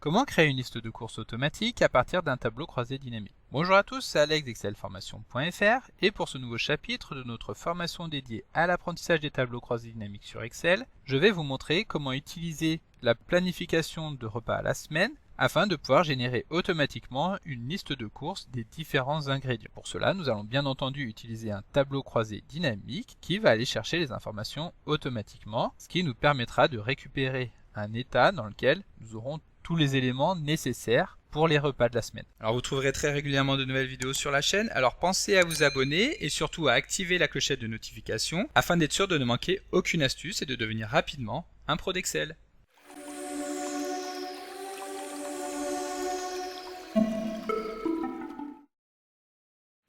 Comment créer une liste de courses automatique à partir d'un tableau croisé dynamique? Bonjour à tous, c'est Alex d'excelformation.fr et pour ce nouveau chapitre de notre formation dédiée à l'apprentissage des tableaux croisés dynamiques sur Excel, je vais vous montrer comment utiliser la planification de repas à la semaine afin de pouvoir générer automatiquement une liste de courses des différents ingrédients. Pour cela, nous allons bien entendu utiliser un tableau croisé dynamique qui va aller chercher les informations automatiquement, ce qui nous permettra de récupérer un état dans lequel nous aurons tous les éléments nécessaires pour les repas de la semaine. Alors vous trouverez très régulièrement de nouvelles vidéos sur la chaîne, alors pensez à vous abonner et surtout à activer la clochette de notification afin d'être sûr de ne manquer aucune astuce et de devenir rapidement un pro d'Excel.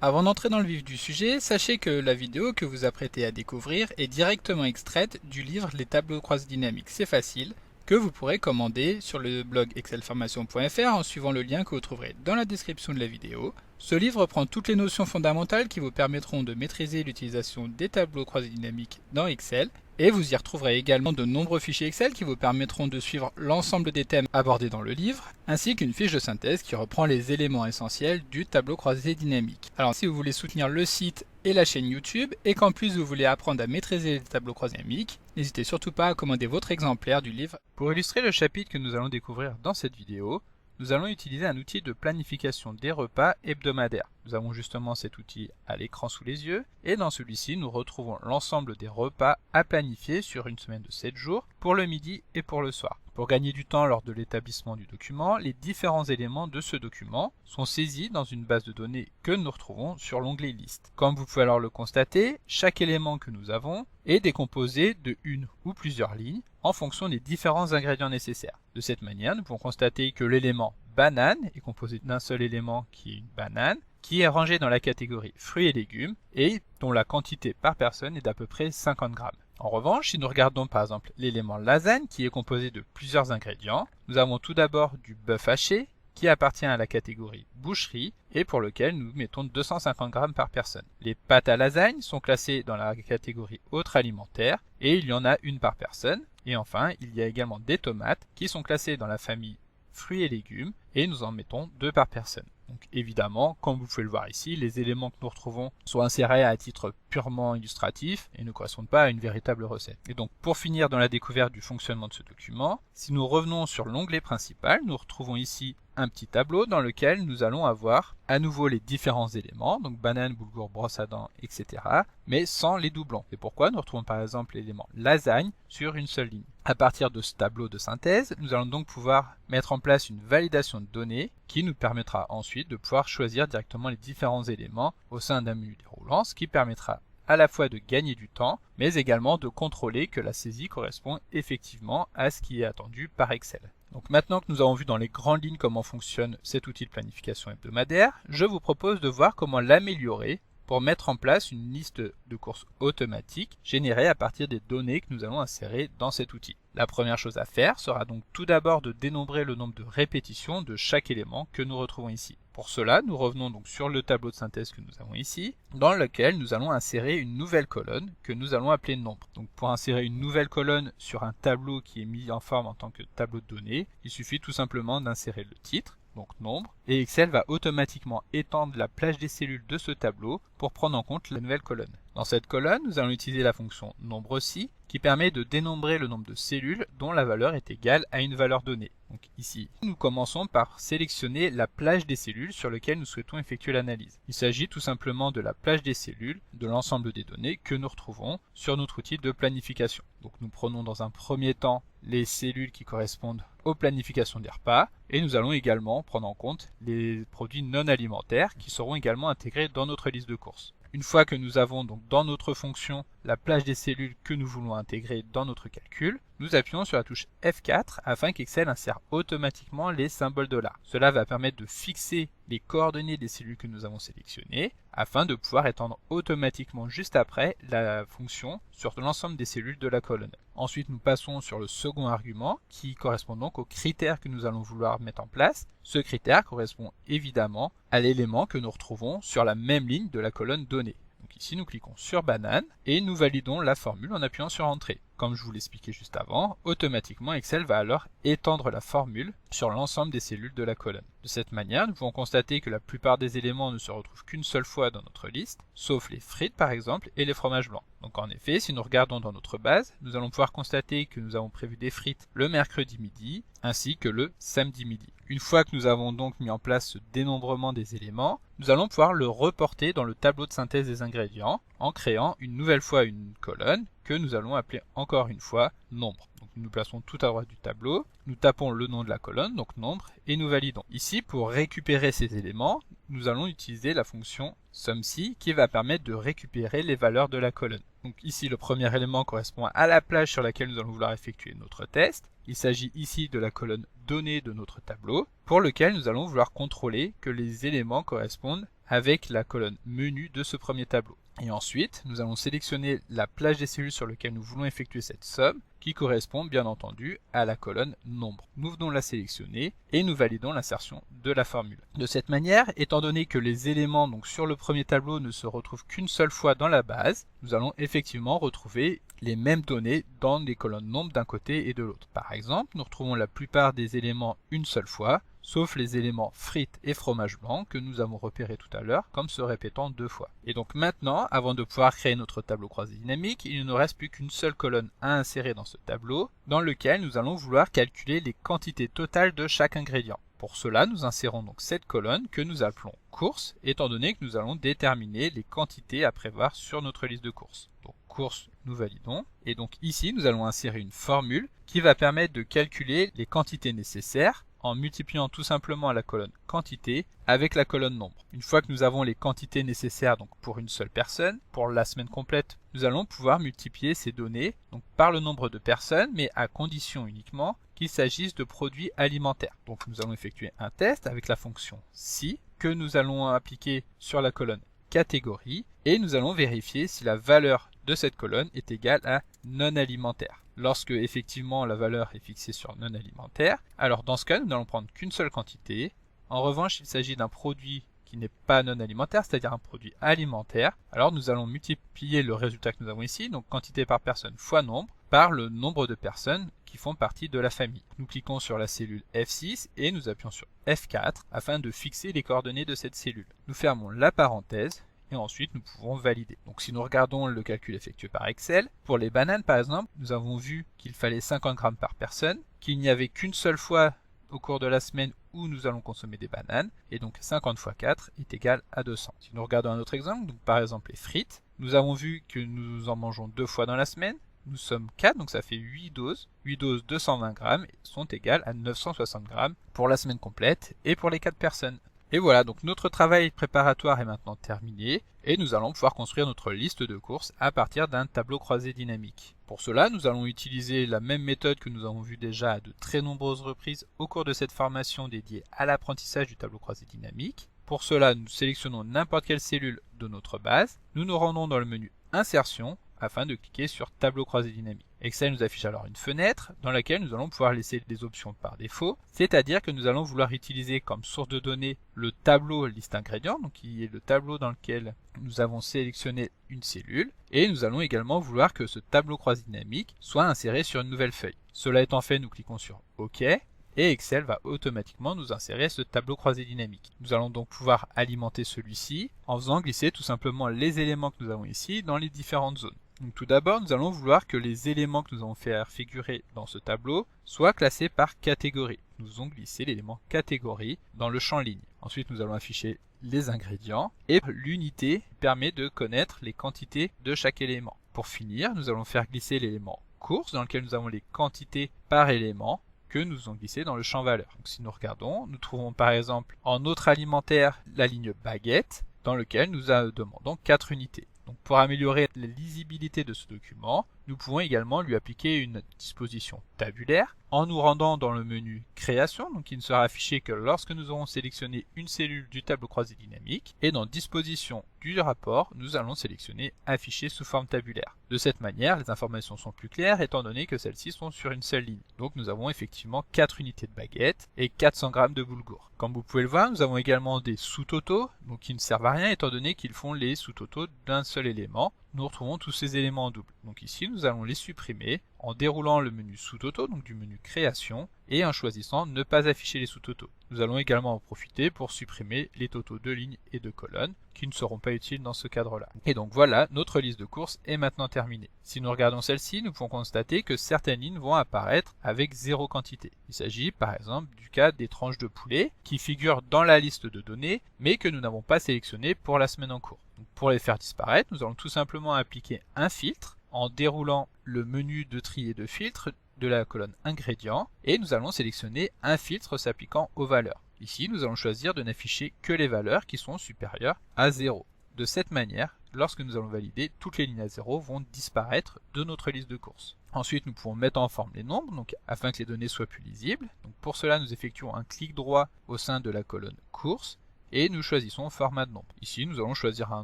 Avant d'entrer dans le vif du sujet, sachez que la vidéo que vous apprêtez à découvrir est directement extraite du livre Les tableaux croisés dynamiques, c'est facile, que vous pourrez commander sur le blog excelformation.fr en suivant le lien que vous trouverez dans la description de la vidéo. Ce livre reprend toutes les notions fondamentales qui vous permettront de maîtriser l'utilisation des tableaux croisés dynamiques dans Excel, et vous y retrouverez également de nombreux fichiers Excel qui vous permettront de suivre l'ensemble des thèmes abordés dans le livre, ainsi qu'une fiche de synthèse qui reprend les éléments essentiels du tableau croisé dynamique. Alors si vous voulez soutenir le site et la chaîne YouTube, et qu'en plus vous voulez apprendre à maîtriser les tableaux croisés dynamiques, n'hésitez surtout pas à commander votre exemplaire du livre. Pour illustrer le chapitre que nous allons découvrir dans cette vidéo, nous allons utiliser un outil de planification des repas hebdomadaires. Nous avons justement cet outil à l'écran sous les yeux, et dans celui-ci nous retrouvons l'ensemble des repas à planifier sur une semaine de 7 jours, pour le midi et pour le soir. Pour gagner du temps lors de l'établissement du document, les différents éléments de ce document sont saisis dans une base de données que nous retrouvons sur l'onglet Liste. Comme vous pouvez alors le constater, chaque élément que nous avons est décomposé de une ou plusieurs lignes en fonction des différents ingrédients nécessaires. De cette manière, nous pouvons constater que l'élément banane est composé d'un seul élément qui est une banane, qui est rangé dans la catégorie fruits et légumes et dont la quantité par personne est d'à peu près 50 grammes. En revanche, si nous regardons par exemple l'élément lasagne qui est composé de plusieurs ingrédients, nous avons tout d'abord du bœuf haché qui appartient à la catégorie boucherie et pour lequel nous mettons 250 grammes par personne. Les pâtes à lasagne sont classées dans la catégorie autre alimentaire et il y en a une par personne. Et enfin, il y a également des tomates qui sont classées dans la famille fruits et légumes et nous en mettons 2 par personne. Donc évidemment, comme vous pouvez le voir ici, les éléments que nous retrouvons sont insérés à titre purement illustratif et ne correspondent pas à une véritable recette. Et donc pour finir dans la découverte du fonctionnement de ce document, si nous revenons sur l'onglet principal, nous retrouvons ici un petit tableau dans lequel nous allons avoir à nouveau les différents éléments, donc banane, boulgour, brosse à dents, etc., mais sans les doublons. C'est pourquoi nous retrouvons par exemple l'élément lasagne sur une seule ligne. À partir de ce tableau de synthèse, nous allons donc pouvoir mettre en place une validation de données qui nous permettra ensuite de pouvoir choisir directement les différents éléments au sein d'un menu déroulant, ce qui permettra à la fois de gagner du temps, mais également de contrôler que la saisie correspond effectivement à ce qui est attendu par Excel. Donc maintenant que nous avons vu dans les grandes lignes comment fonctionne cet outil de planification hebdomadaire, je vous propose de voir comment l'améliorer pour mettre en place une liste de courses automatique générée à partir des données que nous allons insérer dans cet outil. La première chose à faire sera donc tout d'abord de dénombrer le nombre de répétitions de chaque élément que nous retrouvons ici. Pour cela, nous revenons donc sur le tableau de synthèse que nous avons ici, dans lequel nous allons insérer une nouvelle colonne que nous allons appeler nombre. Donc pour insérer une nouvelle colonne sur un tableau qui est mis en forme en tant que tableau de données, il suffit tout simplement d'insérer le titre, donc nombre, et Excel va automatiquement étendre la plage des cellules de ce tableau pour prendre en compte la nouvelle colonne. Dans cette colonne, nous allons utiliser la fonction nombre aussi, qui permet de dénombrer le nombre de cellules dont la valeur est égale à une valeur donnée. Donc ici, nous commençons par sélectionner la plage des cellules sur laquelle nous souhaitons effectuer l'analyse. Il s'agit tout simplement de la plage des cellules de l'ensemble des données que nous retrouvons sur notre outil de planification. Donc nous prenons dans un premier temps les cellules qui correspondent aux planifications des repas et nous allons également prendre en compte les produits non alimentaires qui seront également intégrés dans notre liste de courses. Une fois que nous avons donc dans notre fonction la plage des cellules que nous voulons intégrer dans notre calcul, nous appuyons sur la touche F4 afin qu'Excel insère automatiquement les symboles $. Cela va permettre de fixer les coordonnées des cellules que nous avons sélectionnées afin de pouvoir étendre automatiquement juste après la fonction sur l'ensemble des cellules de la colonne. Ensuite, nous passons sur le second argument qui correspond donc au critère que nous allons vouloir mettre en place. Ce critère correspond évidemment à l'élément que nous retrouvons sur la même ligne de la colonne donnée. Donc ici, nous cliquons sur banane et nous validons la formule en appuyant sur entrée. comme je vous l'expliquais juste avant, automatiquement Excel va alors étendre la formule sur l'ensemble des cellules de la colonne. De cette manière, nous pouvons constater que la plupart des éléments ne se retrouvent qu'une seule fois dans notre liste, sauf les frites par exemple et les fromages blancs. Donc en effet, si nous regardons dans notre base, nous allons pouvoir constater que nous avons prévu des frites le mercredi midi, ainsi que le samedi midi. Une fois que nous avons donc mis en place ce dénombrement des éléments, nous allons pouvoir le reporter dans le tableau de synthèse des ingrédients en créant une nouvelle fois une colonne que nous allons appeler encore une fois nombre. Donc nous nous plaçons tout à droite du tableau, nous tapons le nom de la colonne, donc nombre, et nous validons. Ici, pour récupérer ces éléments, nous allons utiliser la fonction SUMSY qui va permettre de récupérer les valeurs de la colonne. Donc ici, le premier élément correspond à la plage sur laquelle nous allons vouloir effectuer notre test. Il s'agit ici de la colonne données de notre tableau, pour lequel nous allons vouloir contrôler que les éléments correspondent avec la colonne menu de ce premier tableau. Et ensuite, nous allons sélectionner la plage des cellules sur laquelle nous voulons effectuer cette somme, qui correspond bien entendu à la colonne nombre. Nous venons la sélectionner et nous validons l'insertion de la formule. De cette manière, étant donné que les éléments donc sur le premier tableau ne se retrouvent qu'une seule fois dans la base, nous allons effectivement retrouver les mêmes données dans les colonnes nombre d'un côté et de l'autre. Par exemple, nous retrouvons la plupart des éléments une seule fois, sauf les éléments frites et fromage blanc que nous avons repérés tout à l'heure comme se répétant deux fois. Et donc maintenant, avant de pouvoir créer notre tableau croisé dynamique, il ne nous reste plus qu'une seule colonne à insérer dans ce tableau, dans lequel nous allons vouloir calculer les quantités totales de chaque ingrédient. Pour cela, nous insérons donc cette colonne que nous appelons courses, étant donné que nous allons déterminer les quantités à prévoir sur notre liste de courses. Donc courses, nous validons, et donc ici nous allons insérer une formule qui va permettre de calculer les quantités nécessaires en multipliant tout simplement la colonne quantité avec la colonne nombre. Une fois que nous avons les quantités nécessaires donc pour une seule personne, pour la semaine complète, nous allons pouvoir multiplier ces données donc par le nombre de personnes, mais à condition uniquement qu'il s'agisse de produits alimentaires. Donc nous allons effectuer un test avec la fonction SI que nous allons appliquer sur la colonne catégorie et nous allons vérifier si la valeur de cette colonne est égale à non alimentaire. Lorsque effectivement la valeur est fixée sur non alimentaire, alors dans ce cas nous n'allons prendre qu'une seule quantité. En revanche, il s'agit d'un produit qui n'est pas non alimentaire, c'est-à-dire un produit alimentaire. Alors nous allons multiplier le résultat que nous avons ici, donc quantité par personne fois nombre, par le nombre de personnes qui font partie de la famille. Nous cliquons sur la cellule F6 et nous appuyons sur F4 afin de fixer les coordonnées de cette cellule. Nous fermons la parenthèse et ensuite nous pouvons valider. Donc si nous regardons le calcul effectué par Excel, pour les bananes par exemple, nous avons vu qu'il fallait 50 grammes par personne, qu'il n'y avait qu'une seule fois au cours de la semaine où nous allons consommer des bananes, et donc 50 fois 4 est égal à 200. Si nous regardons un autre exemple, donc par exemple les frites, nous avons vu que nous en mangeons 2 fois dans la semaine, nous sommes 4, donc ça fait 8 doses. 8 doses 220 grammes sont égales à 960 grammes pour la semaine complète et pour les 4 personnes. Et voilà, donc notre travail préparatoire est maintenant terminé et nous allons pouvoir construire notre liste de courses à partir d'un tableau croisé dynamique. Pour cela, nous allons utiliser la même méthode que nous avons vue déjà à de très nombreuses reprises au cours de cette formation dédiée à l'apprentissage du tableau croisé dynamique. Pour cela, nous sélectionnons n'importe quelle cellule de notre base, nous nous rendons dans le menu Insertion afin de cliquer sur Tableau croisé dynamique. Excel nous affiche alors une fenêtre dans laquelle nous allons pouvoir laisser des options par défaut, c'est-à-dire que nous allons vouloir utiliser comme source de données le tableau liste ingrédients, donc qui est le tableau dans lequel nous avons sélectionné une cellule, et nous allons également vouloir que ce tableau croisé dynamique soit inséré sur une nouvelle feuille. Cela étant fait, nous cliquons sur OK, et Excel va automatiquement nous insérer ce tableau croisé dynamique. Nous allons donc pouvoir alimenter celui-ci en faisant glisser tout simplement les éléments que nous avons ici dans les différentes zones. Donc tout d'abord, nous allons vouloir que les éléments que nous allons faire figurer dans ce tableau soient classés par catégorie. Nous allons glisser l'élément catégorie dans le champ ligne. Ensuite, nous allons afficher les ingrédients et l'unité permet de connaître les quantités de chaque élément. Pour finir, nous allons faire glisser l'élément course dans lequel nous avons les quantités par élément que nous allons glisser dans le champ valeur. Donc si nous regardons, nous trouvons par exemple en autre alimentaire la ligne baguette dans lequel nous demandons 4 unités. Donc pour améliorer la lisibilité de ce document, nous pouvons également lui appliquer une disposition tabulaire en nous rendant dans le menu Création, donc il ne sera affiché que lorsque nous aurons sélectionné une cellule du tableau croisé dynamique, et dans Disposition du rapport, nous allons sélectionner Afficher sous forme tabulaire. De cette manière, les informations sont plus claires étant donné que celles-ci sont sur une seule ligne. Donc nous avons effectivement 4 unités de baguette et 400 g de boulgour. Comme vous pouvez le voir, nous avons également des sous-totaux, donc qui ne servent à rien étant donné qu'ils font les sous-totaux d'un seul élément. Nous retrouvons tous ces éléments en double. Donc ici, nous allons les supprimer en déroulant le menu sous-totaux, donc du menu création, et en choisissant ne pas afficher les sous-totaux. Nous allons également en profiter pour supprimer les totaux de lignes et de colonnes qui ne seront pas utiles dans ce cadre-là. Et donc voilà, notre liste de courses est maintenant terminée. Si nous regardons celle-ci, nous pouvons constater que certaines lignes vont apparaître avec 0 quantité. Il s'agit par exemple du cas des tranches de poulet qui figurent dans la liste de données mais que nous n'avons pas sélectionnées pour la semaine en cours. Donc pour les faire disparaître, nous allons tout simplement appliquer un filtre en déroulant le menu de tri et de filtre de la colonne ingrédients et nous allons sélectionner un filtre s'appliquant aux valeurs. Ici, nous allons choisir de n'afficher que les valeurs qui sont supérieures à 0. De cette manière, lorsque nous allons valider, toutes les lignes à 0 vont disparaître de notre liste de courses. Ensuite, nous pouvons mettre en forme les nombres donc, afin que les données soient plus lisibles. Donc, pour cela, nous effectuons un clic droit au sein de la colonne courses et nous choisissons format de nombre. Ici, nous allons choisir un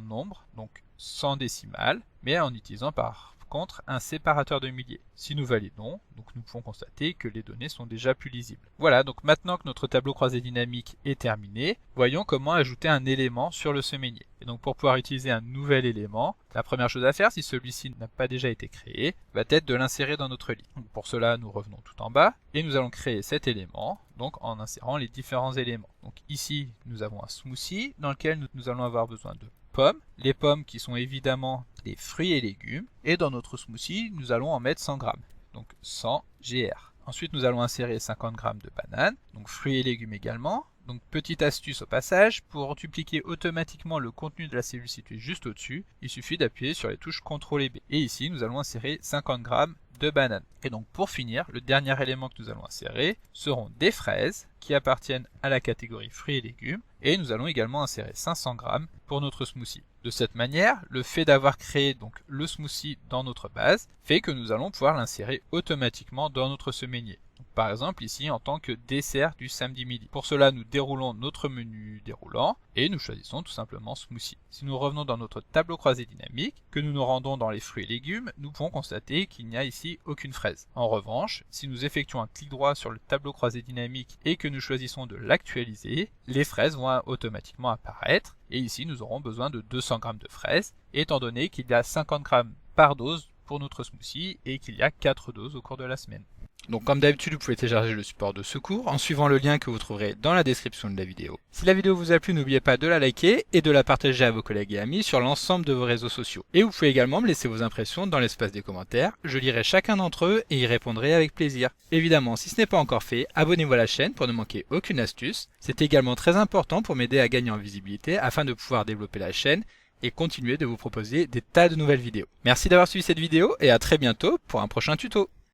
nombre, donc sans décimale, mais en utilisant par contre un séparateur de milliers. Si nous validons, donc nous pouvons constater que les données sont déjà plus lisibles. Voilà, donc maintenant que notre tableau croisé dynamique est terminé, voyons comment ajouter un élément sur le semainier. Et donc pour pouvoir utiliser un nouvel élément, la première chose à faire, si celui-ci n'a pas déjà été créé, va être de l'insérer dans notre liste. Donc pour cela, nous revenons tout en bas et nous allons créer cet élément, donc en insérant les différents éléments. Donc ici, nous avons un smoothie dans lequel nous allons avoir besoin de pommes, les pommes qui sont évidemment des fruits et légumes, et dans notre smoothie, nous allons en mettre 100 g, donc 100 GR. Ensuite, nous allons insérer 50 g de bananes, donc fruits et légumes également. Donc petite astuce au passage, pour dupliquer automatiquement le contenu de la cellule située juste au-dessus, il suffit d'appuyer sur les touches CTRL et B. Et ici, nous allons insérer 50 g de bananes. Et donc pour finir, le dernier élément que nous allons insérer seront des fraises qui appartiennent à la catégorie fruits et légumes, et nous allons également insérer 500 g pour notre smoothie. De cette manière, le fait d'avoir créé donc le smoothie dans notre base fait que nous allons pouvoir l'insérer automatiquement dans notre semainier. Donc, par exemple ici en tant que dessert du samedi midi. Pour cela, nous déroulons notre menu déroulant et nous choisissons tout simplement smoothie. Si nous revenons dans notre tableau croisé dynamique, que nous nous rendons dans les fruits et légumes, nous pouvons constater qu'il n'y a ici aucune fraise. En revanche, si nous effectuons un clic droit sur le tableau croisé dynamique et que nous choisissons de l'actualiser, les fraises vont automatiquement apparaître. Et ici, nous aurons besoin de 200 g de fraises, étant donné qu'il y a 50 g par dose pour notre smoothie et qu'il y a 4 doses au cours de la semaine. Donc comme d'habitude, vous pouvez télécharger le support de secours en suivant le lien que vous trouverez dans la description de la vidéo. Si la vidéo vous a plu, n'oubliez pas de la liker et de la partager à vos collègues et amis sur l'ensemble de vos réseaux sociaux. Et vous pouvez également me laisser vos impressions dans l'espace des commentaires, je lirai chacun d'entre eux et y répondrai avec plaisir. Évidemment, si ce n'est pas encore fait, abonnez-vous à la chaîne pour ne manquer aucune astuce. C'est également très important pour m'aider à gagner en visibilité afin de pouvoir développer la chaîne et continuer de vous proposer des tas de nouvelles vidéos. Merci d'avoir suivi cette vidéo et à très bientôt pour un prochain tuto.